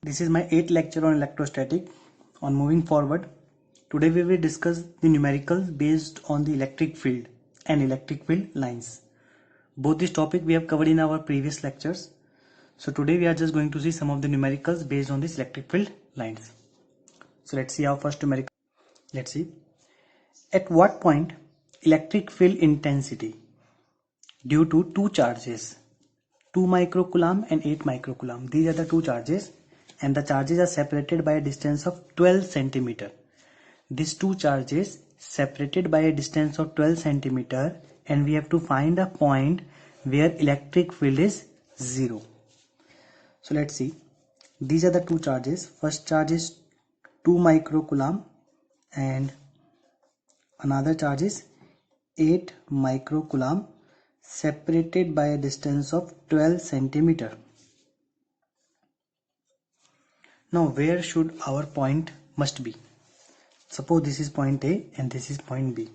This is my 8th lecture on electrostatic. On moving forward, today we will discuss the numericals based on the electric field and electric field lines. Both this topic we have covered in our previous lectures. So today we are just going to see some of the numericals based on this electric field lines. So let's see our first numerical. Let's see. At what point electric field intensity due to two charges 2 microcoulomb and 8 microcoulomb. These are the two charges and the charges are separated by a distance of 12 centimeter. These two charges separated by a distance of 12 centimeter and we have to find a point where electric field is 0. So let's see. These are the two charges. First charge is 2 microcoulomb and another charge is 8 microcoulomb separated by a distance of 12 centimeter. Now where should our point must be? Suppose this is point A and this is point B.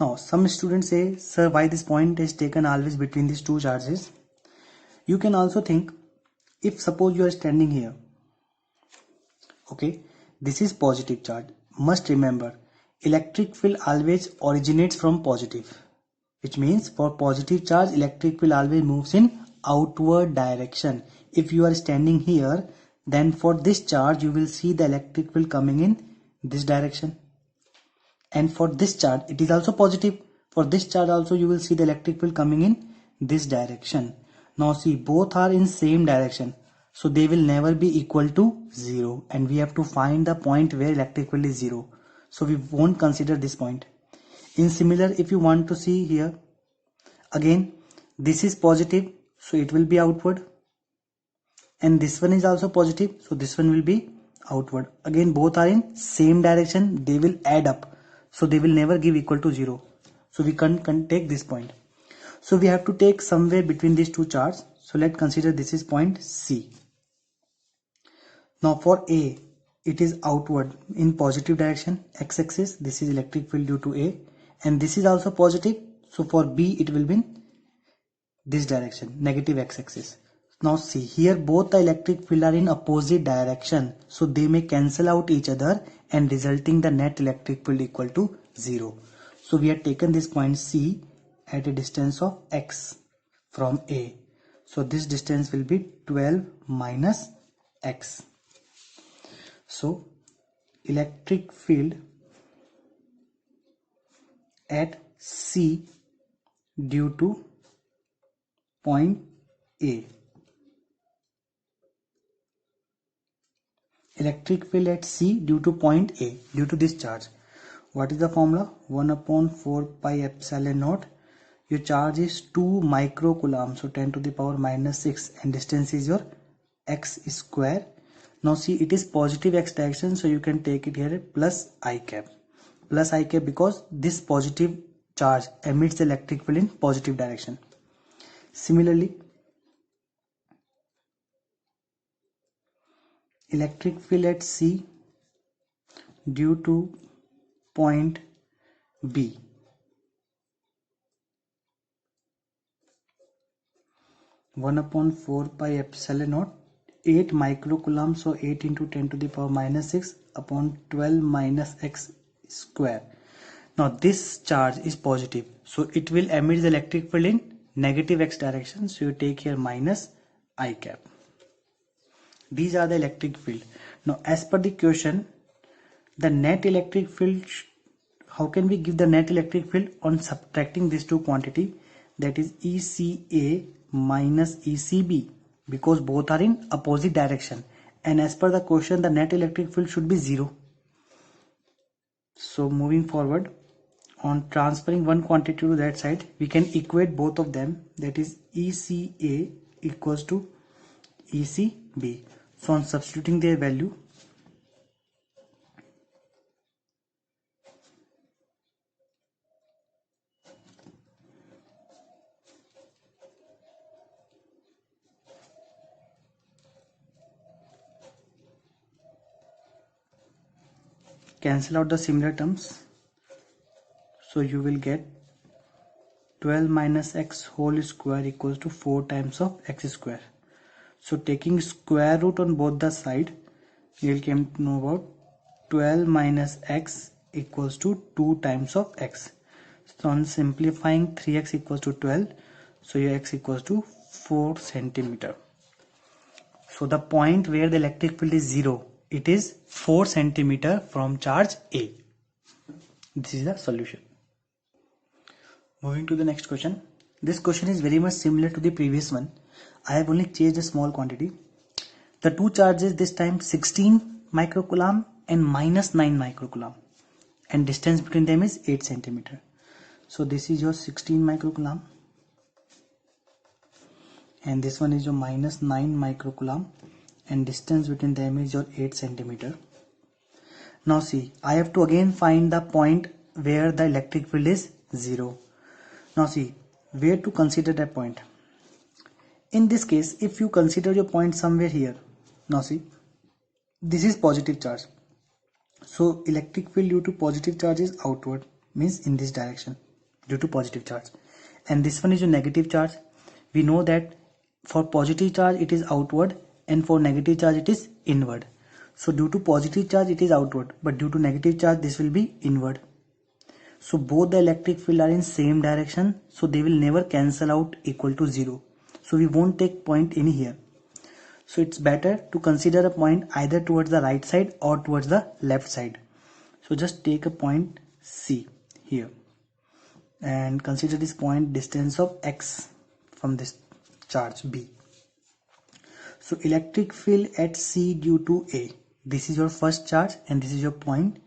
Now some students say, sir, why this point is taken always between these two charges? You can also think, if suppose you are standing here, okay, this is positive charge. Must remember, electric field always originates from positive, which means for positive charge electric field always moves in outward direction. If you are standing here, then for this charge you will see the electric field coming in this direction, and for this charge it is also positive. For this charge also you will see the electric field coming in this direction. Now see, both are in same direction, so they will never be equal to 0, and we have to find the point where electric field is 0, so we won't consider this point. In similar, if you want to see here, again this is positive, so it will be outward, and this one is also positive, so this one will be outward. Again both are in same direction, they will add up, so they will never give equal to 0, so we can't take this point. So we have to take somewhere between these two charts. So let's consider this is point C. Now for A, it is outward in positive direction, x-axis. This is electric field due to A, and this is also positive, so for B it will be in this direction, negative x-axis. Now see, here both the electric field are in opposite direction, so they may cancel out each other and resulting the net electric field equal to 0. So we have taken this point C at a distance of x from A. So this distance will be 12 minus x. So electric field at C due to point A. Electric field at C due to point A, due to this charge. What is the formula? 1 upon 4 pi epsilon naught. Your charge is 2 microcoulomb, so 10 to the power minus 6, and distance is your x square. Now see, it is positive x direction, so you can take it here plus I cap. Plus I cap because this positive charge emits the electric field in positive direction. Similarly, electric field at C due to point B. One upon 4 pi epsilon naught, 8 microcoulomb, so 8 into 10 to the power minus 6 upon 12 minus x square. Now this charge is positive, so it will emit the electric field in negative x direction, so you take here minus I cap. These are the electric field. Now as per the question, the net electric field, how can we give the net electric field on subtracting these two quantity, that is ECA minus ECB, because both are in opposite direction, and as per the question the net electric field should be 0. So moving forward, on transferring one quantity to that side, we can equate both of them, that is ECA equals to ECB. So on substituting their value, cancel out the similar terms, so you will get 12 minus x whole square equals to 4 times of x square. So taking square root on both the side, you will come to know about 12 minus x equals to 2 times of x. So on simplifying, 3x equals to 12. So your x equals to 4 centimeter. So the point where the electric field is 0, it is 4 centimeter from charge A. This is the solution. Moving to the next question. This question is very much similar to the previous one. I have only changed a small quantity. The two charges this time 16 microcoulomb and minus 9 microcoulomb, and distance between them is 8 centimeter. So this is your 16 microcoulomb and this one is your minus 9 microcoulomb, and distance between them is your 8 centimeter. Now see, I have to again find the point where the electric field is 0. Now see, where to consider that point. In this case, if you consider your point somewhere here, now see, this is positive charge. So electric field due to positive charge is outward, means in this direction due to positive charge. And this one is your negative charge. We know that for positive charge it is outward and for negative charge it is inward. So due to positive charge it is outward, but due to negative charge this will be inward. So both the electric field are in same direction, so they will never cancel out equal to 0. So we won't take point any here. So it's better to consider a point either towards the right side or towards the left side. So just take a point C here and consider this point distance of x from this charge B. So electric field at C due to A. This is your first charge and this is your point.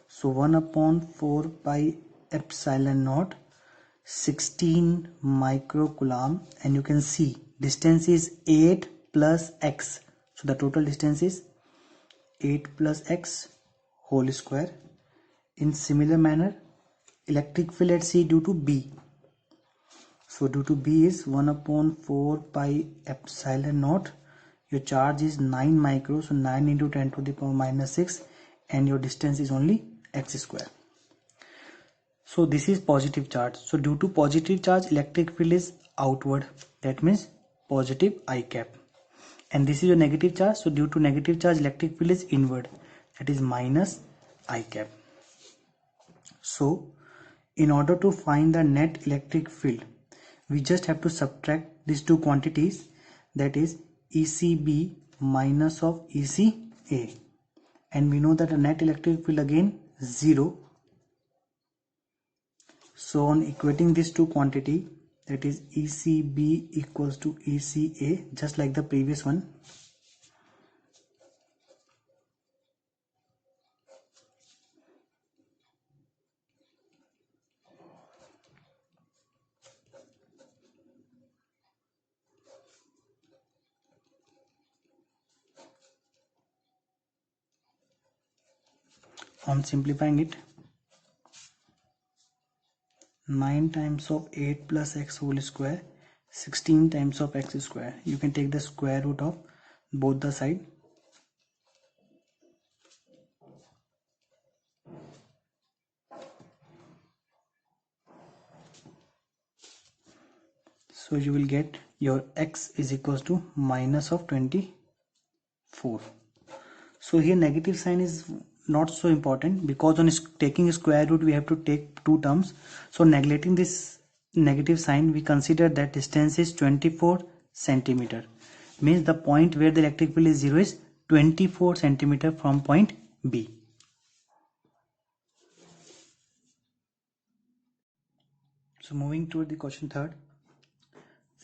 So 1 upon 4 pi epsilon naught 16 microcoulomb, and you can see distance is 8 plus x. So the total distance is 8 plus x whole square. In similar manner, electric field at C due to B. So due to B is 1 upon 4 pi epsilon naught. Your charge is 9 micro, so 9 into 10 to the power minus 6, and your distance is only x square. So this is positive charge. So due to positive charge, electric field is outward. That means positive I cap. And this is your negative charge. So due to negative charge, electric field is inward. That is minus I cap. So in order to find the net electric field, we just have to subtract these two quantities, that is ECB minus of ECA. And we know that the net electric field again 0. So on equating these two quantity, that is ECB equals to ECA, just like the previous one. On simplifying it, 9 times of 8 plus x whole square, 16 times of x square. You can take the square root of both the side. So you will get your x is equals to minus of 24. So here negative sign is not so important, because on taking square root we have to take two terms. So neglecting this negative sign, we consider that distance is 24 centimeter. Means the point where the electric field is 0 is 24 centimeter from point B. So moving to the question third,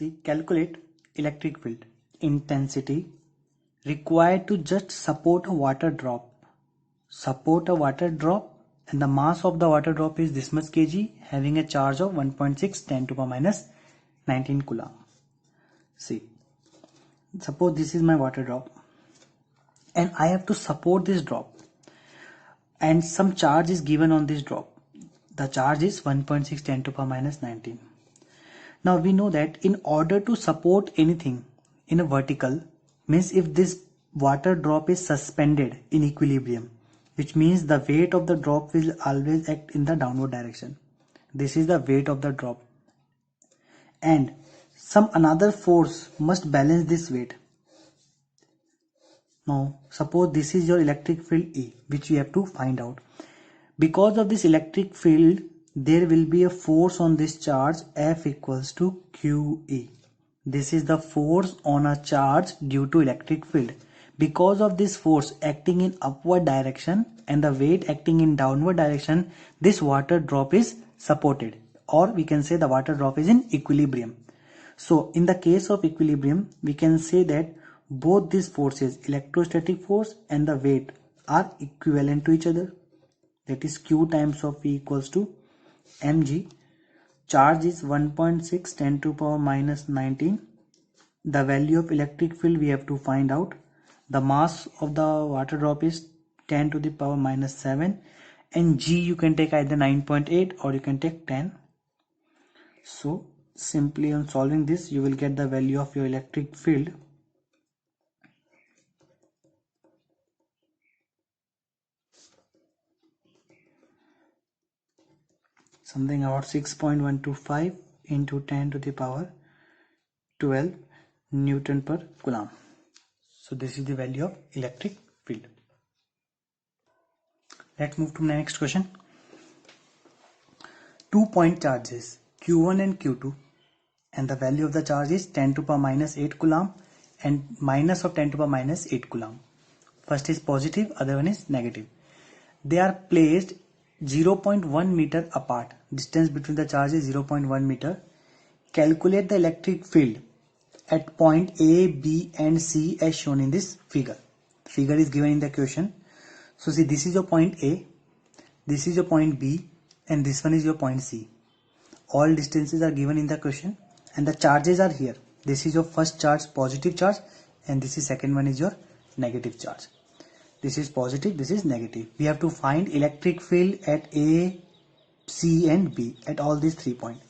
we calculate electric field intensity required to just support a water drop. Support a water drop, and the mass of the water drop is this much kg, having a charge of 1.6 10 to the power minus 19 coulomb. See, suppose this is my water drop and I have to support this drop, and some charge is given on this drop. The charge is 1.6 10 to the power minus 19. Now we know that in order to support anything in a vertical, means if this water drop is suspended in equilibrium, which means the weight of the drop will always act in the downward direction. This is the weight of the drop, and some another force must balance this weight. Now suppose this is your electric field E, which you have to find out. Because of this electric field, there will be a force on this charge F equals to QE. This is the force on a charge due to electric field. Because of this force acting in upward direction and the weight acting in downward direction, this water drop is supported, or we can say the water drop is in equilibrium. So in the case of equilibrium, we can say that both these forces, electrostatic force and the weight, are equivalent to each other. That is Q times of E equals to mg. Charge is 1.6 10 to power minus 19. The value of electric field we have to find out. The mass of the water drop is 10 to the power minus 7, and G you can take either 9.8 or you can take 10. So simply on solving this, you will get the value of your electric field. Something about 6.125 into 10 to the power 12 Newton per Coulomb. So this is the value of electric field. Let's move to the next question. 2-point charges Q1 and Q2, and the value of the charge is 10 to power minus 8 Coulomb and minus of 10 to power minus 8 Coulomb. First is positive, other one is negative. They are placed 0.1 meter apart. Distance between the charges is 0.1 meter. Calculate the electric field at point A, B and C as shown in this figure. The figure is given in the question. So see, this is your point A, this is your point B, and this one is your point C. All distances are given in the question and the charges are here. This is your first charge, positive charge, and this is second one is your negative charge. This is positive, this is negative. We have to find electric field at A, C and B, at all these 3 points.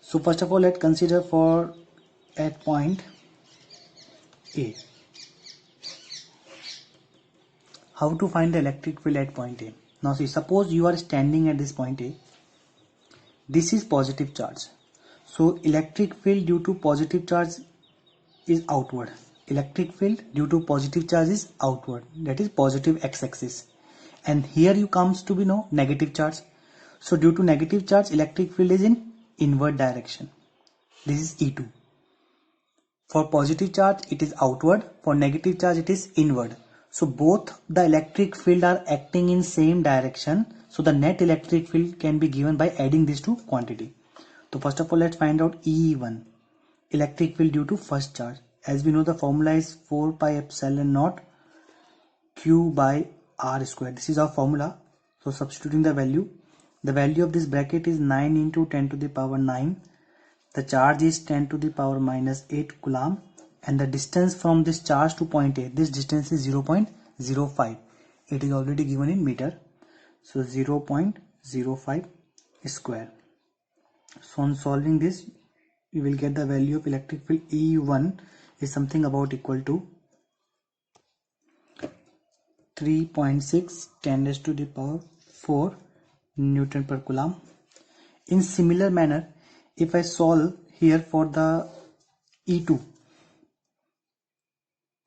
So first of all, let's consider for at point A. How to find the electric field at point A? Now see, suppose you are standing at this point A. This is positive charge. So electric field due to positive charge is outward. Electric field due to positive charge is outward, that is positive x-axis, and here you comes to be no negative charge. So due to negative charge, electric field is in inward direction. This is E2. For positive charge it is outward, for negative charge it is inward. So both the electric field are acting in same direction, so the net electric field can be given by adding these two quantity. So first of all, let's find out E1, electric field due to first charge. As we know, the formula is 4 pi epsilon naught Q by R square. This is our formula. So substituting the value of this bracket is 9 into 10 to the power 9. The charge is 10 to the power minus 8 Coulomb, and the distance from this charge to point A, this distance is 0.05. It is already given in meter. So 0.05 square. So on solving this, you will get the value of electric field E1 is something about equal to 3.6 10 raised to the power 4 Newton per Coulomb. In similar manner, if I solve here for the E2,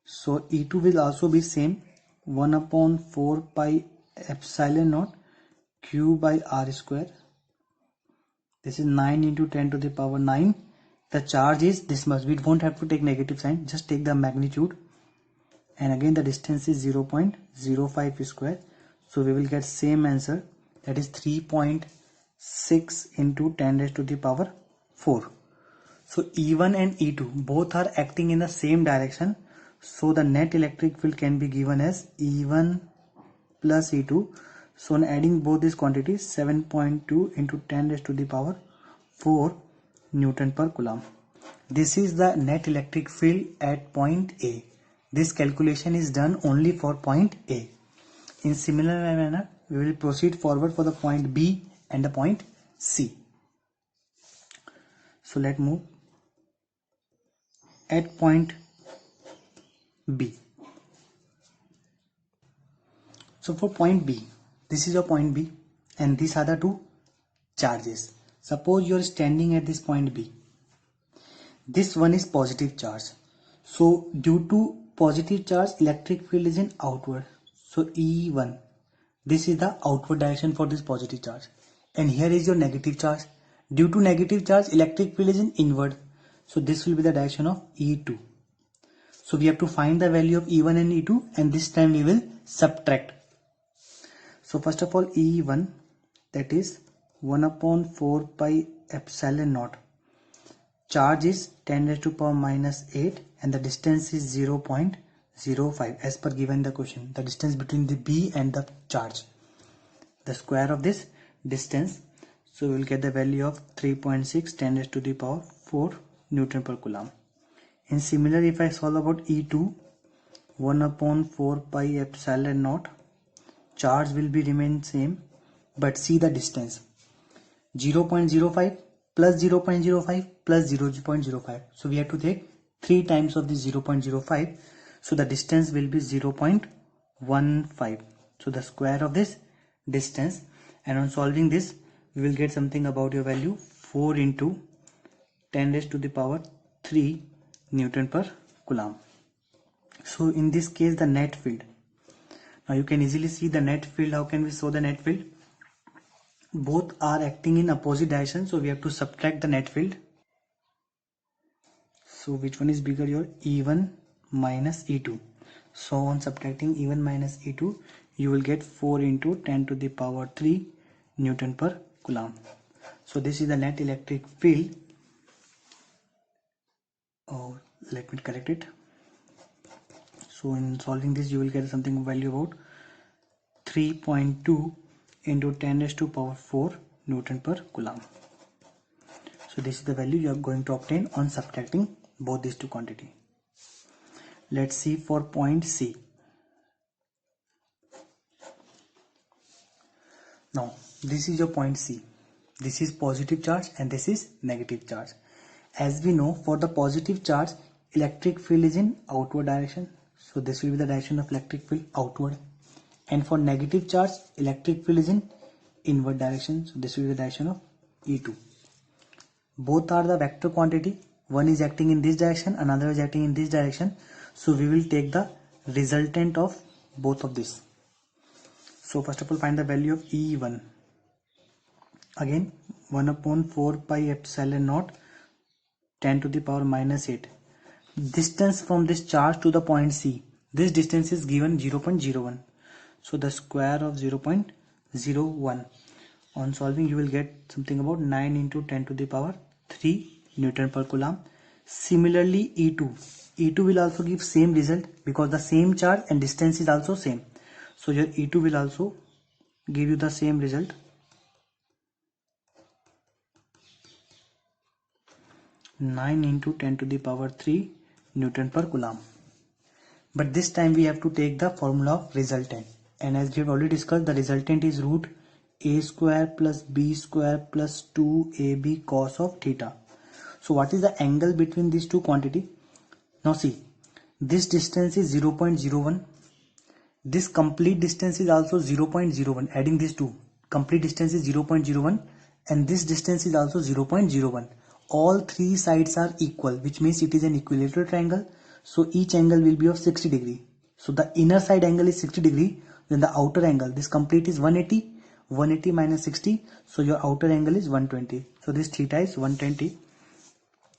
so E2 will also be same 1 upon 4 pi epsilon naught Q by R square. This is 9 into 10 to the power 9. The charge is this much. We won't have to take negative sign, just take the magnitude, and again the distance is 0.05 square. So we will get same answer, that is 3.6 into 10 raised to the power 4. So E1 and E2 both are acting in the same direction, so the net electric field can be given as E1 plus E2. So on adding both these quantities, 7.2 into 10 raised to the power 4 Newton per Coulomb. This is the net electric field at point A. This calculation is done only for point A. In similar manner, we will proceed forward for the point B and the point C. So let's move at point B. So for point B, this is your point B and these are the two charges. Suppose you are standing at this point B. This one is positive charge. So due to positive charge, electric field is in outward. So E1, this is the outward direction for this positive charge. And here is your negative charge. Due to negative charge, electric field is in inward. So this will be the direction of E2. So we have to find the value of E1 and E2, and this time we will subtract. So first of all, E1, that is 1 upon 4 pi epsilon naught. Charge is 10 raised to power minus 8 and the distance is 0.05 as per given the question. The distance between the B and the charge. The square of this distance. So we will get the value of 3.6 10 raised to the power 4 Newton per Coulomb. And similarly, if I solve about E2, 1 upon 4 pi epsilon naught. Charge will be remain same, but see the distance. 0.05 plus 0.05 plus 0.05. So we have to take 3 times of the 0.05. So the distance will be 0.15. So the square of this distance, and on solving this we will get something about your value 4 into 10 raised to the power 3 Newton per Coulomb. So in this case the net field. Now you can easily see the net field. How can we show the net field? Both are acting in opposite direction, so we have to subtract the net field. So which one is bigger? Your E1 minus E2. So on subtracting E1 minus E2, you will get 4 into 10 to the power 3 Newton per Coulomb. So this is the net electric field. Oh, let me correct it. So in solving this, you will get something value about 3.2 into 10 raised to power 4 Newton per Coulomb. So this is the value you are going to obtain on subtracting both these two quantities. Let's see for point C. Now this is your point C. This is positive charge and this is negative charge. As we know, for the positive charge, electric field is in outward direction. So this will be the direction of electric field, outward. And for negative charge, electric field is in inward direction. So this will be the direction of E2. Both are the vector quantity. One is acting in this direction, another is acting in this direction. So we will take the resultant of both of this. So first of all, find the value of E1. Again, 1 upon 4 pi epsilon naught 10 to the power minus 8. Distance from this charge to the point C. This distance is given 0.01. So the square of 0.01. On solving, you will get something about 9 into 10 to the power 3 Newton per Coulomb. Similarly, E2. E2 will also give same result because the same charge and distance is also same. So your E2 will also give you the same result. Nine into 10 to the power 3 Newton per Coulomb. But this time we have to take the formula of resultant. And as we have already discussed, the resultant is root a square plus b square plus 2ab cos of theta. So what is the angle between these two quantity? Now see, this distance is 0.01. This complete distance is also 0.01. Adding these two, complete distance is 0.01 and this distance is also 0.01. All three sides are equal, which means it is an equilateral triangle. So each angle will be of 60 degree. So the inner side angle is 60 degree. Then the outer angle, this complete is 180. 180 minus 60. So your outer angle is 120. So this theta is 120.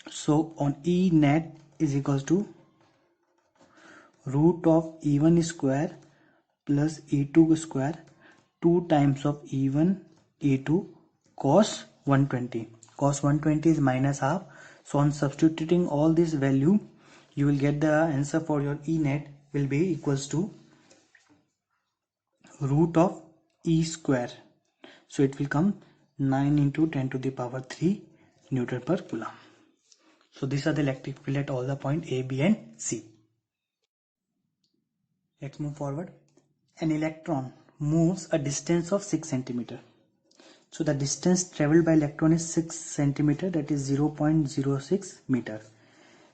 So on E net is equals to root of E1 square plus E2 square 2 times of E1 E2 cos 120. Cos 120 is minus half. So on substituting all this value, you will get the answer for your E net will be equals to root of E square. So it will come 9 into 10 to the power 3 Newton per Coulomb. So these are the electric field at all the point A, B and C. Let's move forward. An electron moves a distance of 6 centimeter. So the distance traveled by electron is 6 centimeter, that is 0.06 meter.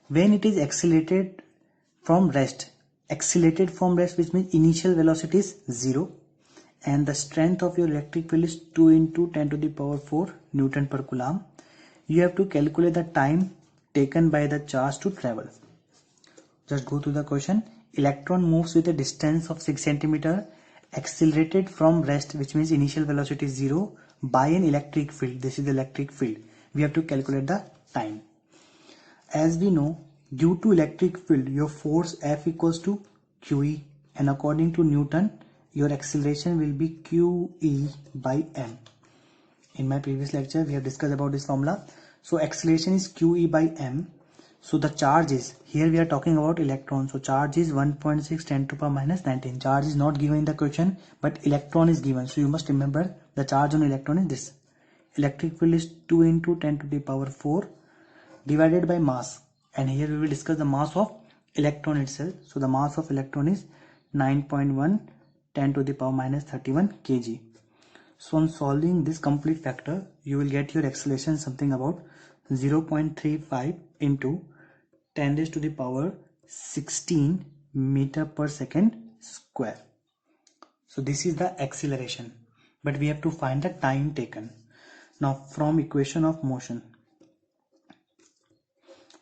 When it is accelerated from rest, which means initial velocity is 0 and the strength of your electric field is 2 into 10 to the power 4 Newton per Coulomb. You have to calculate the time taken by the charge to travel. Just go to the question. electron moves with a distance of 6 centimeter, accelerated from rest, which means initial velocity is 0, by an electric field. This is the electric field. We have to calculate the time. As we know, due to electric field, your force F equals to QE, and according to Newton, your acceleration will be QE by m. In my previous lecture, we have discussed about this formula. So acceleration is QE by m. So the charge is, here we are talking about electron. So charge is 1.6 10 to the power minus 19. Charge is not given in the question, but electron is given. So you must remember the charge on electron is this. Electric field is 2 into 10 to the power 4 divided by mass. And here we will discuss the mass of electron itself. So the mass of electron is 9.1 10 to the power minus 31 kg. So on solving this complete factor, you will get your acceleration something about 0.35 into 10 raised to the power 16 meter per second square. So this is the acceleration, but we have to find the time taken. Now from equation of motion,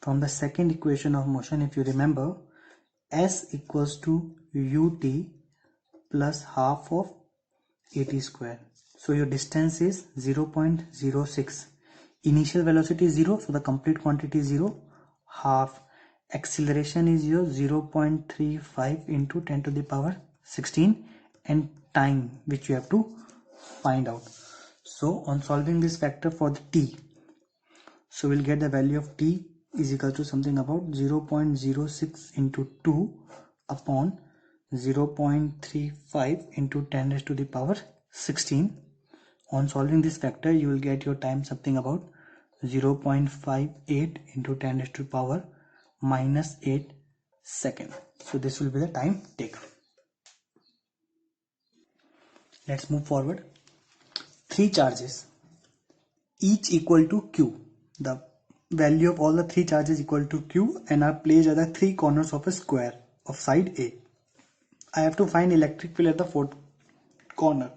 from the second equation of motion, if you remember, S equals to ut plus half of at square. So your distance is 0.06. Initial velocity is 0, so the complete quantity is 0. Half acceleration is 0.35 into 10 to the power 16, and time which you have to find out. So on solving this factor for the t, so we'll get the value of t is equal to something about 0.06 into 2 upon 0.35 into 10 raised to the power 16. On solving this factor, you will get your time something about 0.58 into 10 raised to the power minus 8 second. So this will be the time taken. Let's move forward. 3 charges, each equal to Q. The value of all the 3 charges equal to Q and are placed at the 3 corners of a square of side A. I have to find electric field at the 4th corner.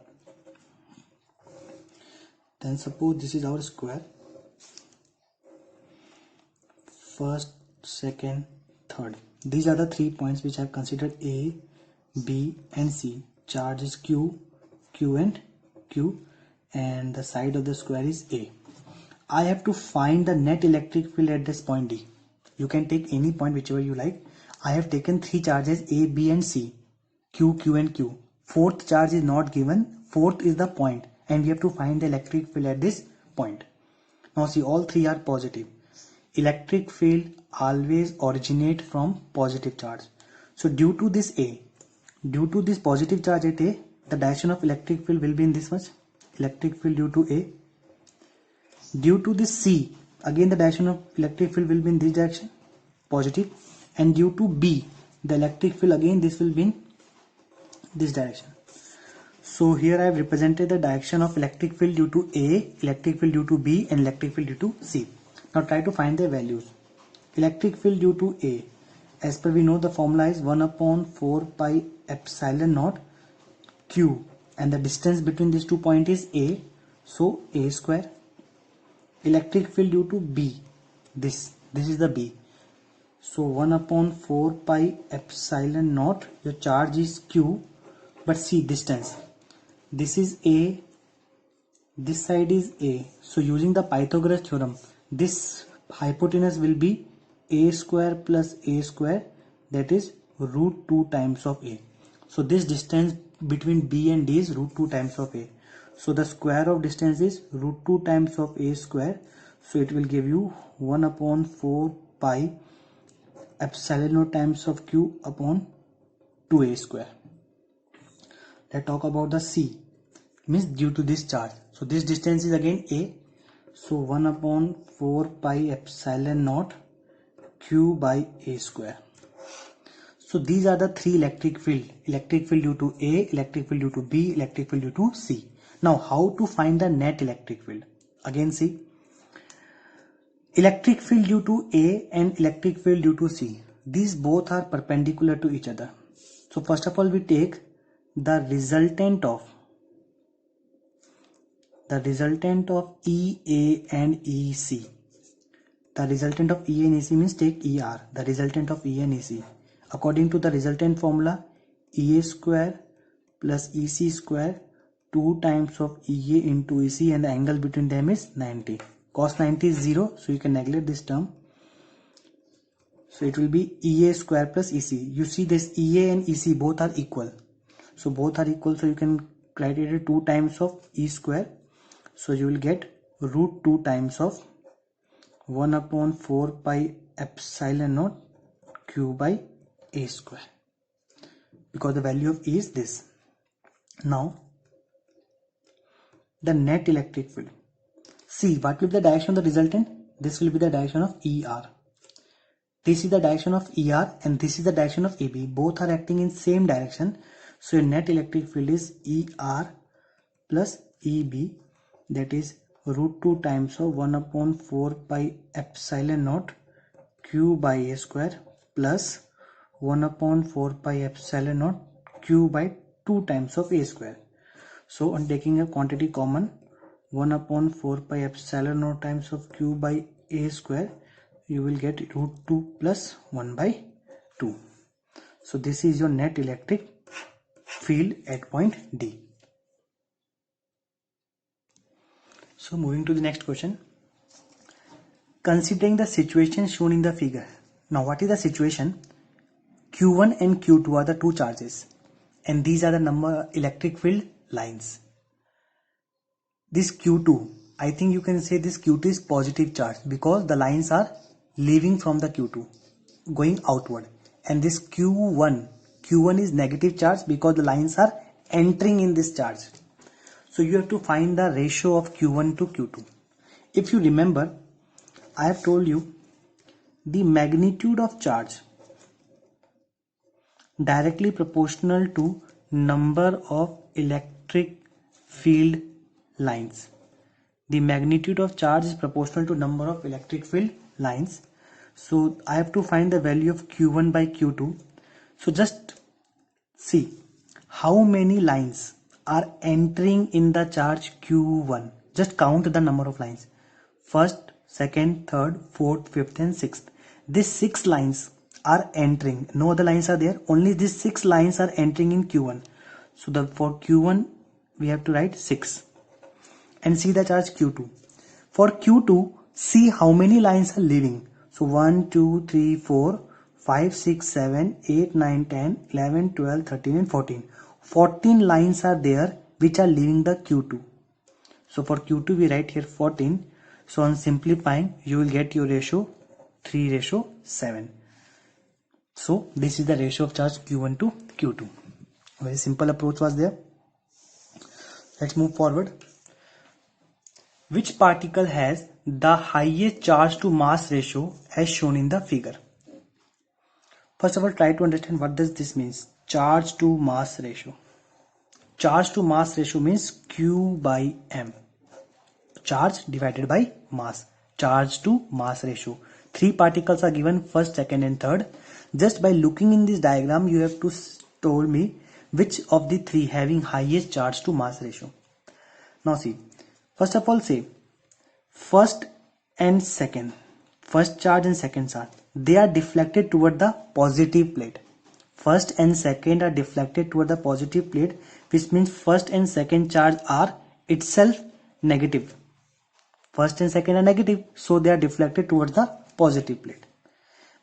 Then suppose this is our square. First, second, third. These are the 3 points which I have considered A, B and C. Charge is Q, Q and Q, and the side of the square is A. I have to find the net electric field at this point D. You can take any point whichever you like. I have taken 3 charges A, B and C. Q, Q and Q. 4th charge is not given. 4th is the point, and we have to find the electric field at this point. Now see, all 3 are positive. Electric field always originate from positive charge. So due to this A, due to this positive charge at A, the direction of electric field will be in this much. Electric field due to A. Due to this C, again the direction of electric field will be in this direction, positive. And due to B, the electric field again this will be in this direction. So here I have represented the direction of electric field due to A, electric field due to B and electric field due to C. Now try to find their values. Electric field due to A, as per we know the formula is 1 upon 4 pi epsilon naught Q, and the distance between these 2 points is A, so A square. Electric field due to B, this is the B, so 1 upon 4 pi epsilon naught, your charge is Q, but see distance, this is A, this side is A, so using the Pythagoras theorem, this hypotenuse will be A square plus A square, that is root 2 times of A. So this distance between B and D is root 2 times of A. So the square of distance is root 2 times of A square. So it will give you 1 upon 4 pi epsilon naught times of Q upon 2A square. Let's talk about the C, means due to this charge. So this distance is again A. So 1 upon 4 pi epsilon naught Q by A square. So these are the 3 electric field. Electric field due to A, electric field due to B, electric field due to C. Now how to find the net electric field? Again see, electric field due to A and electric field due to C. These both are perpendicular to each other. So first of all we take the resultant of EA and EC. The resultant of EA and EC means take ER, the resultant of EA and EC. According to the resultant formula, EA square plus EC square 2 times of EA into EC, and the angle between them is 90. Cos 90 is 0, so you can neglect this term. So it will be EA square plus EC. You see this EA and EC both are equal. So both are equal, so you can write it 2 times of E square. So you will get root 2 times of 1 upon 4 pi epsilon naught Q by A square, because the value of E is this. Now the net electric field. See, what will be the direction of the resultant? This will be the direction of ER. This is the direction of ER and this is the direction of AB. Both are acting in same direction. So your net electric field is ER plus EB, that is root 2 times of 1 upon 4 pi epsilon naught Q by A square plus 1 upon 4 pi epsilon naught Q by 2 times of A square. So on taking a quantity common, 1 upon 4 pi epsilon naught times of Q by A square, you will get root 2 plus 1 by 2. So this is your net electric field at point D. So moving to the next question. Considering the situation shown in the figure. Now what is the situation? Q1 and Q2 are the two charges and these are the number electric field lines. This Q2, I think you can say this Q2 is positive charge because the lines are leaving from the Q2 going outward, and this Q1 is negative charge because the lines are entering in this charge. So you have to find the ratio of Q1 to Q2. If you remember, I have told you the magnitude of charge directly proportional to number of electric field lines. The magnitude of charge is proportional to number of electric field lines. So I have to find the value of Q1 by Q2. So just see how many lines are entering in the charge Q1. Just count the number of lines. First, second, third, fourth, fifth and sixth. These 6 lines are entering. No other lines are there. Only these 6 lines are entering in Q1. So for Q1 we have to write 6. And see the charge Q2. For Q2, see how many lines are leaving. So 1, 2, 3, 4, 5, 6, 7, 8, 9, 10, 11, 12, 13 and 14. 14 lines are there which are leaving the Q2. So for Q2 we write here 14. So on simplifying you will get your ratio 3:7. So this is the ratio of charge Q1 to Q2. Very simple approach was there. Let's move forward. Which particle has the highest charge to mass ratio as shown in the figure? First of all, try to understand what does this means. Charge to mass ratio. Charge to mass ratio means Q by M. Charge divided by mass. Charge to mass ratio. 3 particles are given, first, second and third. Just by looking in this diagram, you have to tell me which of the 3 having highest charge to mass ratio. Now see, first of all say first and second. First charge and second charge. They are deflected toward the positive plate. First and second are deflected toward the positive plate, which means first and second charge are itself negative. First and second are negative, so they are deflected towards the positive plate.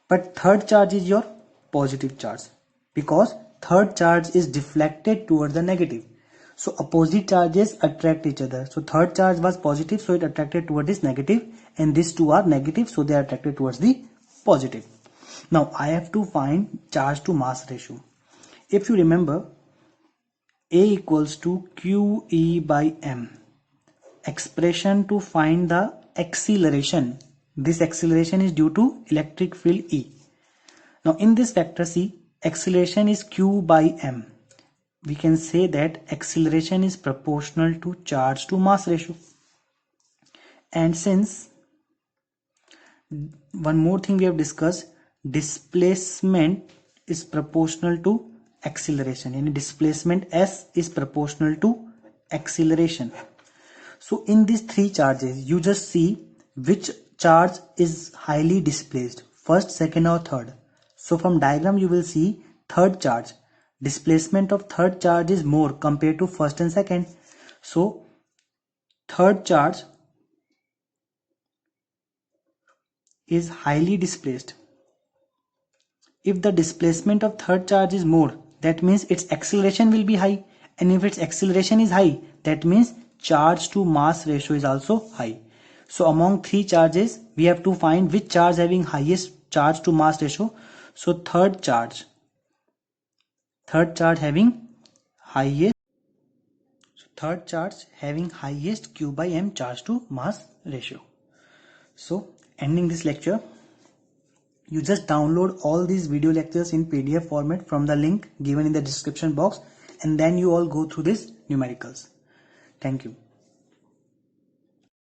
But third charge is your positive charge because third charge is deflected towards the negative. So opposite charges attract each other. So third charge was positive, so it attracted towards this negative, and these two are negative, so they are attracted towards the positive. Now I have to find charge to mass ratio. If you remember, A equals to QE by M. Expression to find the acceleration. This acceleration is due to electric field E. Now in this vector C, acceleration is Q by M. We can say that acceleration is proportional to charge to mass ratio. And since one more thing we have discussed, displacement is proportional to acceleration, and displacement S is proportional to acceleration. So in these 3 charges, you just see which charge is highly displaced, first, second or third. So from diagram you will see third charge. Displacement of third charge is more compared to first and second. So third charge is highly displaced. If the displacement of third charge is more, that means its acceleration will be high. And if its acceleration is high, that means charge to mass ratio is also high. So among three charges, we have to find which charge having highest charge to mass ratio. So third charge having highest Q by M charge to mass ratio. So ending this lecture, you just download all these video lectures in PDF format from the link given in the description box, and then you all go through these numericals. Thank you.